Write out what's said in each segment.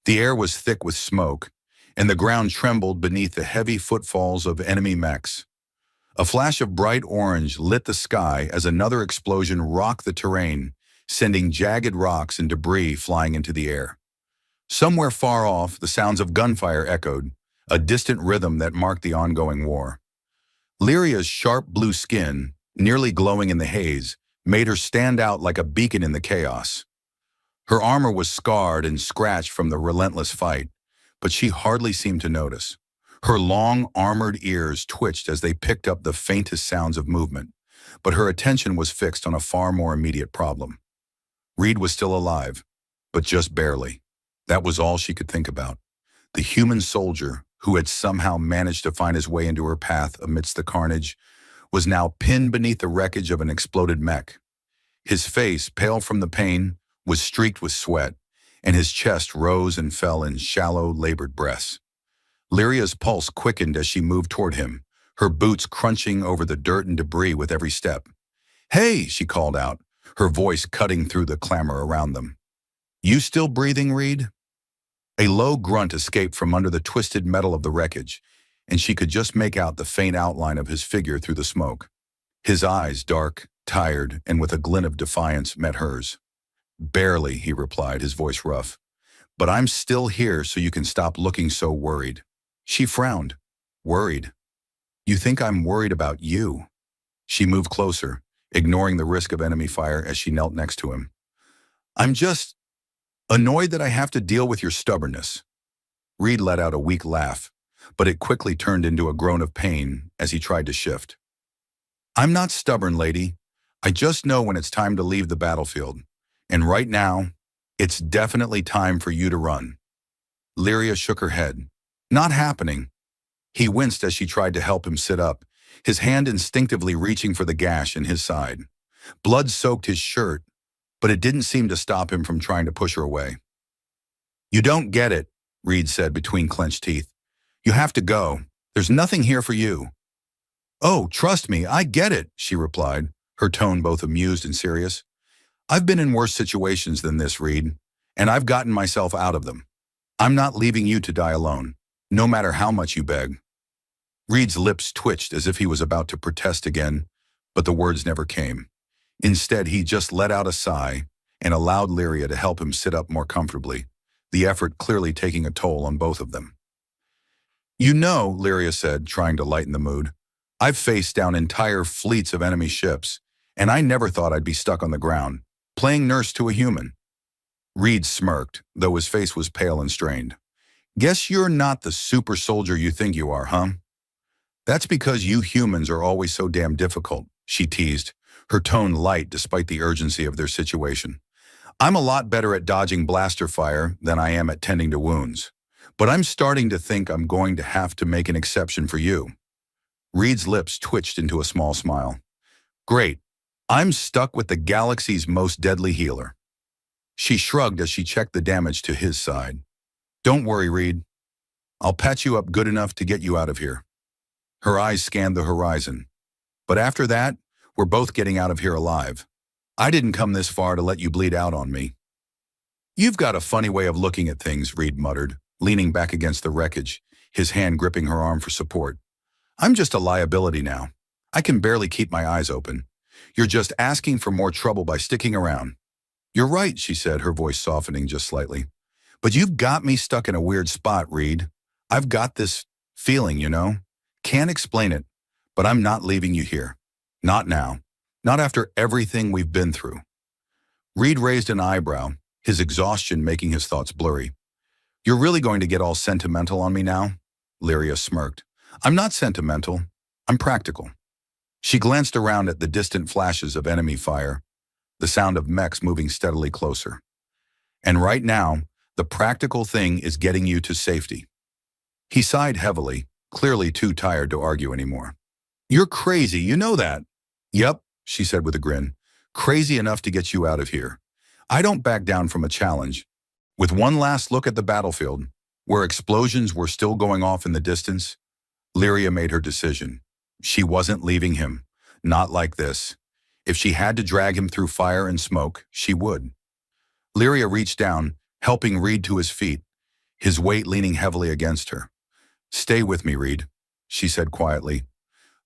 The air was thick with smoke, and the ground trembled beneath the heavy footfalls of enemy mechs. A flash of bright orange lit the sky as another explosion rocked the terrain, sending jagged rocks and debris flying into the air. Somewhere far off, the sounds of gunfire echoed, a distant rhythm that marked the ongoing war. Lyria's sharp blue skin, nearly glowing in the haze, made her stand out like a beacon in the chaos. Her armor was scarred and scratched from the relentless fight, but she hardly seemed to notice. Her long, armored ears twitched as they picked up the faintest sounds of movement, but her attention was fixed on a far more immediate problem. Reed was still alive, but just barely. That was all she could think about. The human soldier, who had somehow managed to find his way into her path amidst the carnage, was now pinned beneath the wreckage of an exploded mech. His face, pale from the pain, was streaked with sweat, and his chest rose and fell in shallow, labored breaths. Lyria's pulse quickened as she moved toward him, her boots crunching over the dirt and debris with every step. "Hey," she called out, her voice cutting through the clamor around them. "You still breathing, Reed?" A low grunt escaped from under the twisted metal of the wreckage, and she could just make out the faint outline of his figure through the smoke. His eyes, dark, tired, and with a glint of defiance, met hers. "Barely," he replied, his voice rough. "But I'm still here so you can stop looking so worried." She frowned. "Worried? You think I'm worried about you?" She moved closer, ignoring the risk of enemy fire as she knelt next to him. "I'm just annoyed that I have to deal with your stubbornness." Reed let out a weak laugh, but it quickly turned into a groan of pain as he tried to shift. "I'm not stubborn, lady. I just know when it's time to leave the battlefield. And right now, it's definitely time for you to run." Lyria shook her head. "Not happening." He winced as she tried to help him sit up, his hand instinctively reaching for the gash in his side. Blood soaked his shirt, but it didn't seem to stop him from trying to push her away. "You don't get it," Reed said between clenched teeth. "You have to go. There's nothing here for you." "Oh, trust me, I get it," she replied, her tone both amused and serious. "I've been in worse situations than this, Reed, and I've gotten myself out of them. I'm not leaving you to die alone, no matter how much you beg." Reed's lips twitched as if he was about to protest again, but the words never came. Instead, he just let out a sigh and allowed Lyria to help him sit up more comfortably, the effort clearly taking a toll on both of them. "You know," Lyria said, trying to lighten the mood, "I've faced down entire fleets of enemy ships, and I never thought I'd be stuck on the ground, playing nurse to a human." Reed smirked, though his face was pale and strained. "Guess you're not the super soldier you think you are, huh?" "That's because you humans are always so damn difficult," she teased, her tone light despite the urgency of their situation. "I'm a lot better at dodging blaster fire than I am at tending to wounds, but I'm starting to think I'm going to have to make an exception for you." Reed's lips twitched into a small smile. "Great. I'm stuck with the galaxy's most deadly healer." She shrugged as she checked the damage to his side. "Don't worry, Reed. I'll patch you up good enough to get you out of here." Her eyes scanned the horizon. "But after that, we're both getting out of here alive. I didn't come this far to let you bleed out on me." "You've got a funny way of looking at things," Reed muttered, leaning back against the wreckage, his hand gripping her arm for support. "I'm just a liability now. I can barely keep my eyes open. You're just asking for more trouble by sticking around." "You're right," she said, her voice softening just slightly. "But you've got me stuck in a weird spot, Reed. I've got this feeling, you know? Can't explain it, but I'm not leaving you here. Not now. Not after everything we've been through." Reed raised an eyebrow, his exhaustion making his thoughts blurry. "You're really going to get all sentimental on me now?" Lyria smirked. "I'm not sentimental. I'm practical." She glanced around at the distant flashes of enemy fire, the sound of mechs moving steadily closer. "And right now, the practical thing is getting you to safety." He sighed heavily, clearly too tired to argue anymore. "You're crazy, you know that." "Yep," she said with a grin. "Crazy enough to get you out of here. I don't back down from a challenge." With one last look at the battlefield, where explosions were still going off in the distance, Lyria made her decision. She wasn't leaving him. Not like this. If she had to drag him through fire and smoke, she would. Lyria reached down, helping Reed to his feet, his weight leaning heavily against her. "Stay with me, Reed," she said quietly,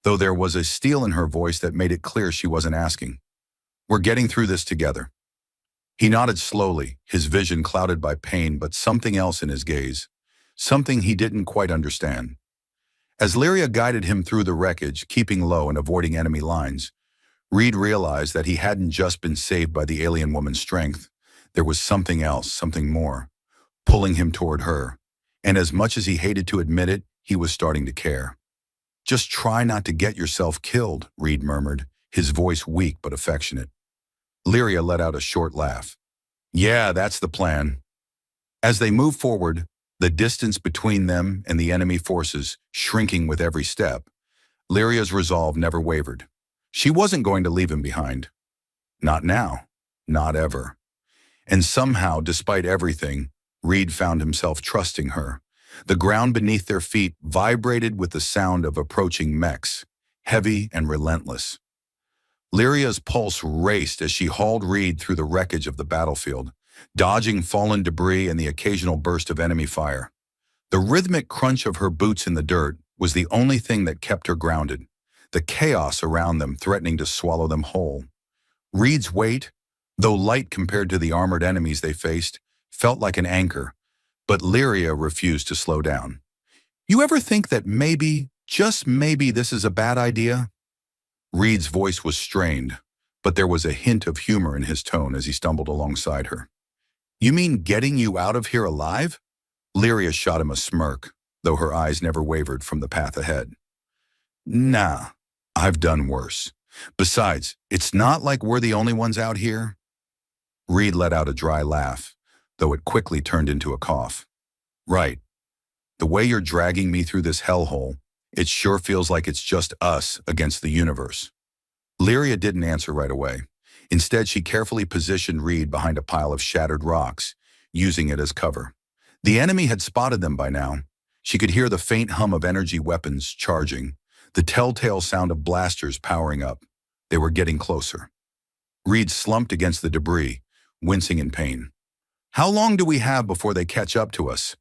though there was a steel in her voice that made it clear she wasn't asking. "We're getting through this together." He nodded slowly, his vision clouded by pain but something else in his gaze, something he didn't quite understand. As Lyria guided him through the wreckage, keeping low and avoiding enemy lines, Reed realized that he hadn't just been saved by the alien woman's strength. There was something else, something more, pulling him toward her. And as much as he hated to admit it, he was starting to care. "Just try not to get yourself killed," Reed murmured, his voice weak but affectionate. Lyria let out a short laugh. "Yeah, that's the plan." As they moved forward, the distance between them and the enemy forces shrinking with every step, Lyria's resolve never wavered. She wasn't going to leave him behind. Not now. Not ever. And somehow, despite everything, Reed found himself trusting her. The ground beneath their feet vibrated with the sound of approaching mechs, heavy and relentless. Lyria's pulse raced as she hauled Reed through the wreckage of the battlefield, dodging fallen debris and the occasional burst of enemy fire. The rhythmic crunch of her boots in the dirt was the only thing that kept her grounded, the chaos around them threatening to swallow them whole. Reed's weight, though light compared to the armored enemies they faced, felt like an anchor, but Lyria refused to slow down. "You ever think that maybe, just maybe, this is a bad idea?" Reed's voice was strained, but there was a hint of humor in his tone as he stumbled alongside her. "You mean getting you out of here alive?" Lyria shot him a smirk, though her eyes never wavered from the path ahead. "Nah, I've done worse. Besides, it's not like we're the only ones out here." Reed let out a dry laugh, though it quickly turned into a cough. "Right. The way you're dragging me through this hellhole, it sure feels like it's just us against the universe." Lyria didn't answer right away. Instead, she carefully positioned Reed behind a pile of shattered rocks, using it as cover. The enemy had spotted them by now. She could hear the faint hum of energy weapons charging, the telltale sound of blasters powering up. They were getting closer. Reed slumped against the debris, wincing in pain. "How long do we have before they catch up to us?"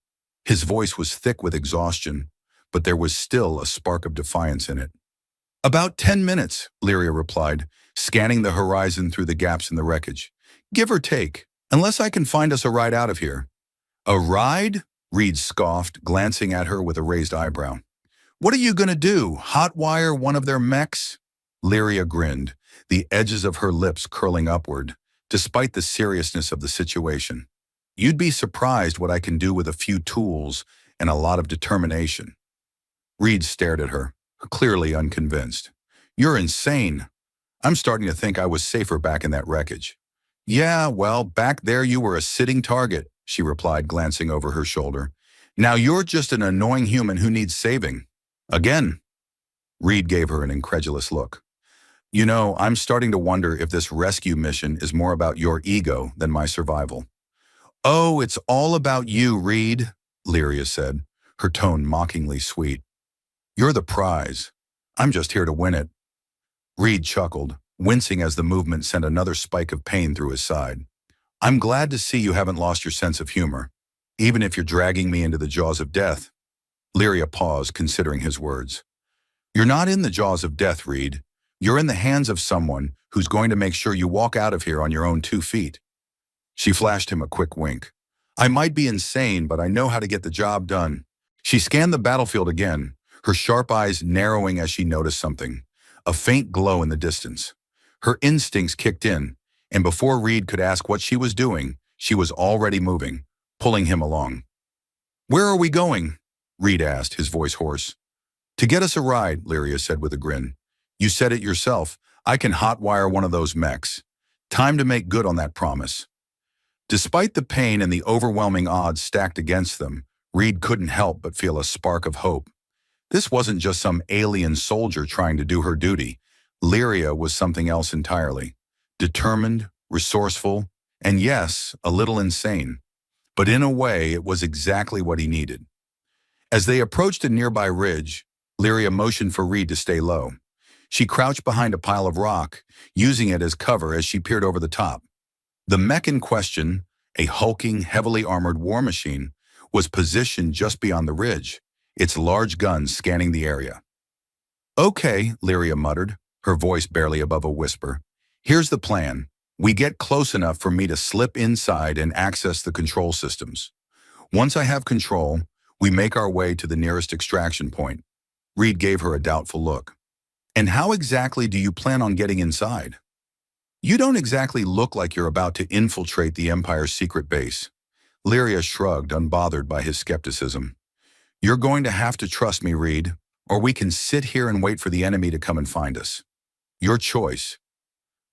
His voice was thick with exhaustion, but there was still a spark of defiance in it. "About 10 minutes, Lyria replied, scanning the horizon through the gaps in the wreckage. "Give or take, unless I can find us a ride out of here." "A ride?" Reed scoffed, glancing at her with a raised eyebrow. "What are you gonna do, hotwire one of their mechs?" Lyria grinned, the edges of her lips curling upward, despite the seriousness of the situation. "You'd be surprised what I can do with a few tools and a lot of determination." Reed stared at her, clearly unconvinced. "You're insane. I'm starting to think I was safer back in that wreckage." "Yeah, well, back there you were a sitting target," she replied, glancing over her shoulder. "Now you're just an annoying human who needs saving. Again." Reed gave her an incredulous look. "You know, I'm starting to wonder if this rescue mission is more about your ego than my survival." "Oh, it's all about you, Reed," Lyria said, her tone mockingly sweet. "You're the prize. I'm just here to win it." Reed chuckled, wincing as the movement sent another spike of pain through his side. "I'm glad to see you haven't lost your sense of humor, even if you're dragging me into the jaws of death." Lyria paused, considering his words. "You're not in the jaws of death, Reed. You're in the hands of someone who's going to make sure you walk out of here on your own 2 feet. She flashed him a quick wink. "I might be insane, but I know how to get the job done." She scanned the battlefield again, her sharp eyes narrowing as she noticed something, a faint glow in the distance. Her instincts kicked in, and before Reed could ask what she was doing, she was already moving, pulling him along. "Where are we going?" Reed asked, his voice hoarse. "To get us a ride," Lyria said with a grin. "You said it yourself. I can hotwire one of those mechs. Time to make good on that promise." Despite the pain and the overwhelming odds stacked against them, Reed couldn't help but feel a spark of hope. This wasn't just some alien soldier trying to do her duty. Lyria was something else entirely. Determined, resourceful, and yes, a little insane. But in a way, it was exactly what he needed. As they approached a nearby ridge, Lyria motioned for Reed to stay low. She crouched behind a pile of rock, using it as cover as she peered over the top. The mech in question, a hulking, heavily armored war machine, was positioned just beyond the ridge, its large guns scanning the area. "Okay," Lyria muttered, her voice barely above a whisper. "Here's the plan. We get close enough for me to slip inside and access the control systems. Once I have control, we make our way to the nearest extraction point." Reed gave her a doubtful look. "And how exactly do you plan on getting inside?" "You don't exactly look like you're about to infiltrate the Empire's secret base." Lyria shrugged, unbothered by his skepticism. "You're going to have to trust me, Reed, or we can sit here and wait for the enemy to come and find us. Your choice."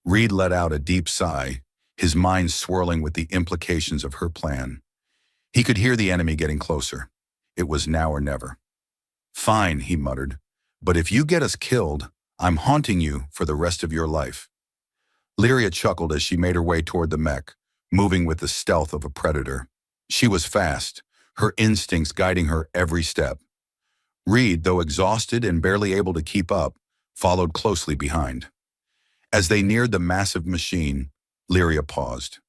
Reed let out a deep sigh, his mind swirling with the implications of her plan. He could hear the enemy getting closer. It was now or never. "Fine," he muttered, "but if you get us killed, I'm haunting you for the rest of your life." Lyria chuckled as she made her way toward the mech, moving with the stealth of a predator. She was fast, her instincts guiding her every step. Reed, though exhausted and barely able to keep up, followed closely behind. As they neared the massive machine, Lyria paused.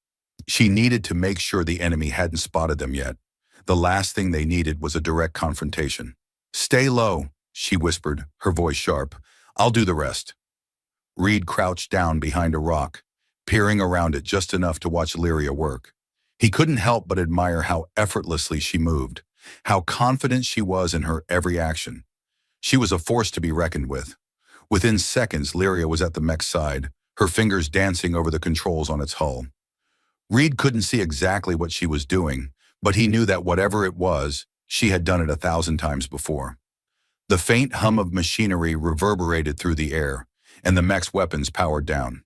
She needed to make sure the enemy hadn't spotted them yet. The last thing they needed was a direct confrontation. "Stay low," she whispered, her voice sharp. "I'll do the rest." Reed crouched down behind a rock, peering around it just enough to watch Lyria work. He couldn't help but admire how effortlessly she moved, how confident she was in her every action. She was a force to be reckoned with. Within seconds, Lyria was at the mech's side, her fingers dancing over the controls on its hull. Reed couldn't see exactly what she was doing, but he knew that whatever it was, she had done it 1,000 times before. The faint hum of machinery reverberated through the air, and the mech's weapons powered down.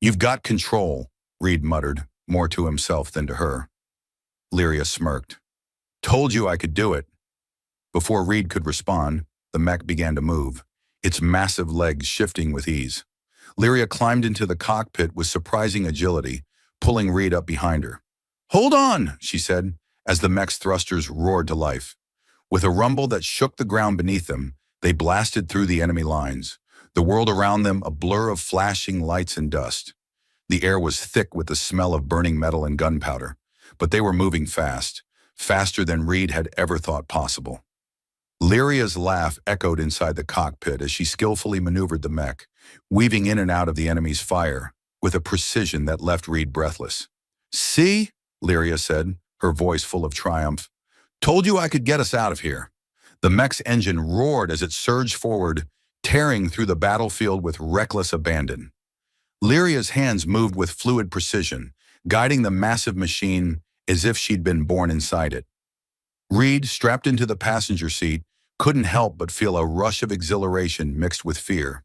"You've got control," Reed muttered, more to himself than to her. Lyria smirked. "Told you I could do it." Before Reed could respond, the mech began to move, its massive legs shifting with ease. Lyria climbed into the cockpit with surprising agility, pulling Reed up behind her. "Hold on," she said, as the mech's thrusters roared to life. With a rumble that shook the ground beneath them, they blasted through the enemy lines, the world around them a blur of flashing lights and dust. The air was thick with the smell of burning metal and gunpowder, but they were moving fast, faster than Reed had ever thought possible. Lyria's laugh echoed inside the cockpit as she skillfully maneuvered the mech, weaving in and out of the enemy's fire with a precision that left Reed breathless. "See?" Lyria said, her voice full of triumph. "Told you I could get us out of here." The mech's engine roared as it surged forward, tearing through the battlefield with reckless abandon. Lyria's hands moved with fluid precision, guiding the massive machine as if she'd been born inside it. Reed, strapped into the passenger seat, couldn't help but feel a rush of exhilaration mixed with fear.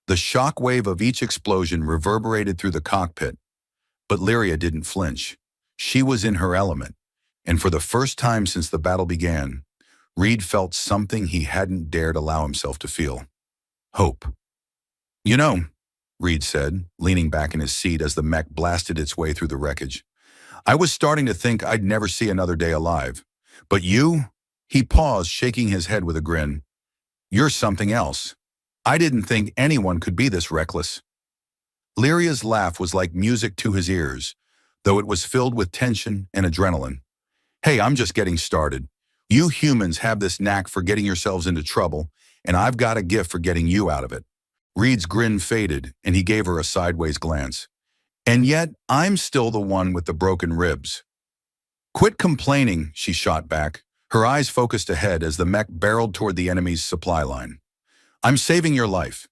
The shock wave of each explosion reverberated through the cockpit, but Lyria didn't flinch. She was in her element, and for the first time since the battle began, Reed felt something he hadn't dared allow himself to feel. Hope. "You know," Reed said, leaning back in his seat as the mech blasted its way through the wreckage, "I was starting to think I'd never see another day alive. But you," he paused, shaking his head with a grin, "you're something else. I didn't think anyone could be this reckless." Lyria's laugh was like music to his ears, though it was filled with tension and adrenaline. "Hey, I'm just getting started. You humans have this knack for getting yourselves into trouble, and I've got a gift for getting you out of it." Reed's grin faded, and he gave her a sideways glance. "And yet, I'm still the one with the broken ribs." "Quit complaining," she shot back, her eyes focused ahead as the mech barreled toward the enemy's supply line. "I'm saving your life.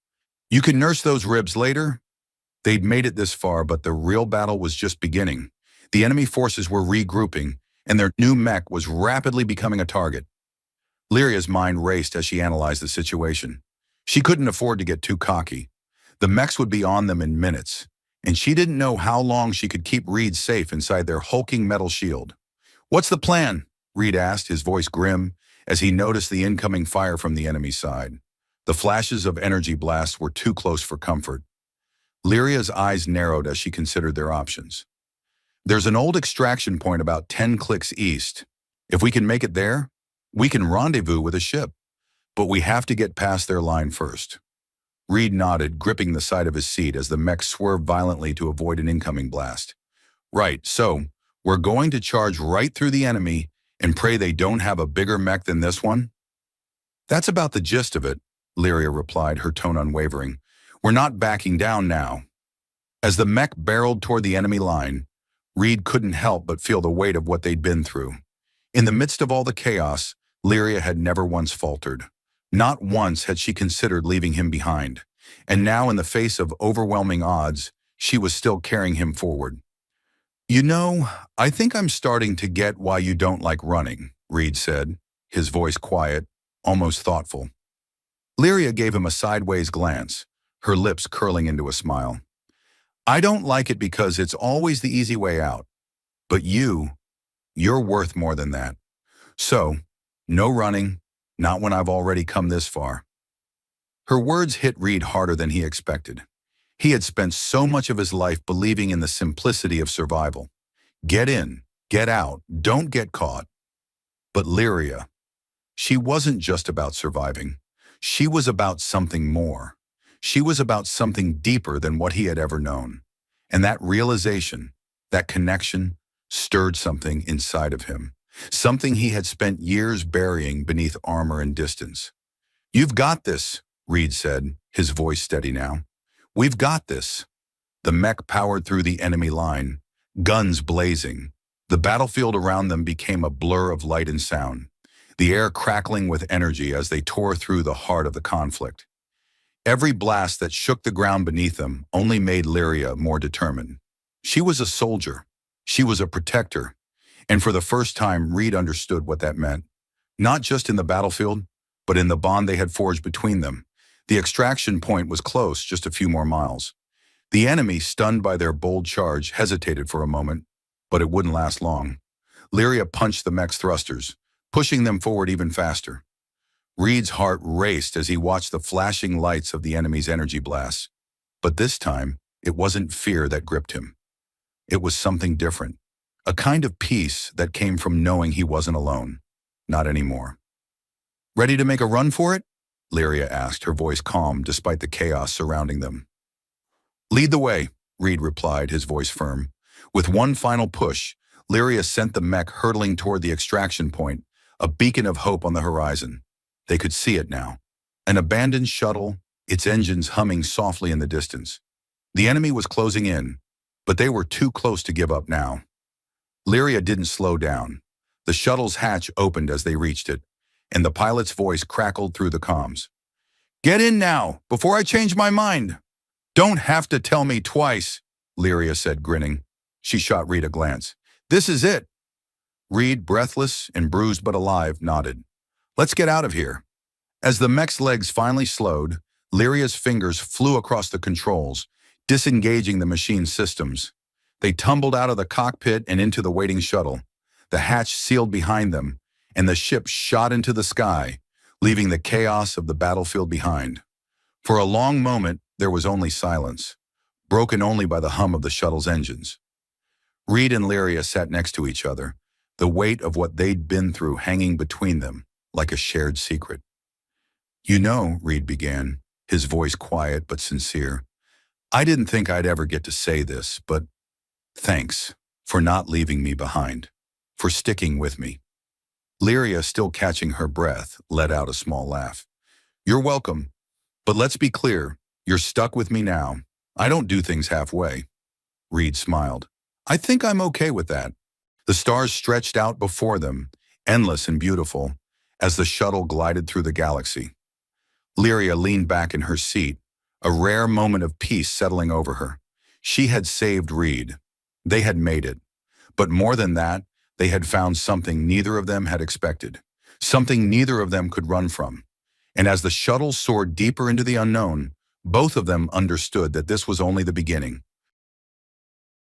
You can nurse those ribs later." They'd made it this far, but the real battle was just beginning. The enemy forces were regrouping, and their new mech was rapidly becoming a target. Lyria's mind raced as she analyzed the situation. She couldn't afford to get too cocky. The mechs would be on them in minutes, and she didn't know how long she could keep Reed safe inside their hulking metal shield. "What's the plan?" Reed asked, his voice grim, as he noticed the incoming fire from the enemy's side. The flashes of energy blasts were too close for comfort. Lyria's eyes narrowed as she considered their options. "There's an old extraction point about 10 clicks east. If we can make it there, we can rendezvous with a ship. But we have to get past their line first." Reed nodded, gripping the side of his seat as the mech swerved violently to avoid an incoming blast. "Right, so we're going to charge right through the enemy and pray they don't have a bigger mech than this one? That's about the gist of it, Lyria replied, her tone unwavering. We're not backing down now. As the mech barreled toward the enemy line, Reed couldn't help but feel the weight of what they'd been through. In the midst of all the chaos, Lyria had never once faltered. Not once had she considered leaving him behind. And now, in the face of overwhelming odds, she was still carrying him forward. You know, I think I'm starting to get why you don't like running, Reed said, his voice quiet, almost thoughtful. Lyria gave him a sideways glance, her lips curling into a smile. I don't like it because it's always the easy way out. But you're worth more than that. So, no running, not when I've already come this far. Her words hit Reed harder than he expected. He had spent so much of his life believing in the simplicity of survival. Get in, get out, don't get caught. But Lyria, she wasn't just about surviving. She was about something more. She was about something deeper than what he had ever known. And that realization, that connection, stirred something inside of him. Something he had spent years burying beneath armor and distance. You've got this, Reed said, his voice steady now. We've got this. The mech powered through the enemy line, guns blazing. The battlefield around them became a blur of light and sound, the air crackling with energy as they tore through the heart of the conflict. Every blast that shook the ground beneath them only made Lyria more determined. She was a soldier. She was a protector. And for the first time, Reed understood what that meant. Not just in the battlefield, but in the bond they had forged between them. The extraction point was close, just a few more miles. The enemy, stunned by their bold charge, hesitated for a moment, but it wouldn't last long. Lyria punched the mech's thrusters, pushing them forward even faster. Reed's heart raced as he watched the flashing lights of the enemy's energy blasts. But this time, it wasn't fear that gripped him. It was something different. A kind of peace that came from knowing he wasn't alone. Not anymore. Ready to make a run for it? Lyria asked, her voice calm despite the chaos surrounding them. Lead the way, Reed replied, his voice firm. With one final push, Lyria sent the mech hurtling toward the extraction point, a beacon of hope on the horizon. They could see it now. An abandoned shuttle, its engines humming softly in the distance. The enemy was closing in, but they were too close to give up now. Lyria didn't slow down. The shuttle's hatch opened as they reached it, and the pilot's voice crackled through the comms. Get in now, before I change my mind. Don't have to tell me twice, Lyria said, grinning. She shot Reed a glance. This is it. Reed, breathless and bruised but alive, nodded. Let's get out of here. As the mech's legs finally slowed, Lyria's fingers flew across the controls, disengaging the machine's systems. They tumbled out of the cockpit and into the waiting shuttle. The hatch sealed behind them, and the ship shot into the sky, leaving the chaos of the battlefield behind. For a long moment, there was only silence, broken only by the hum of the shuttle's engines. Reed and Lyria sat next to each other, the weight of what they'd been through hanging between them like a shared secret. You know, Reed began, his voice quiet but sincere, I didn't think I'd ever get to say this, but thanks for not leaving me behind, for sticking with me. Lyria, still catching her breath, let out a small laugh. You're welcome, but let's be clear, you're stuck with me now. I don't do things halfway. Reed smiled. I think I'm okay with that. The stars stretched out before them, endless and beautiful, as the shuttle glided through the galaxy. Lyria leaned back in her seat, a rare moment of peace settling over her. She had saved Reed. They had made it. But more than that, they had found something neither of them had expected, something neither of them could run from. And as the shuttle soared deeper into the unknown, both of them understood that this was only the beginning.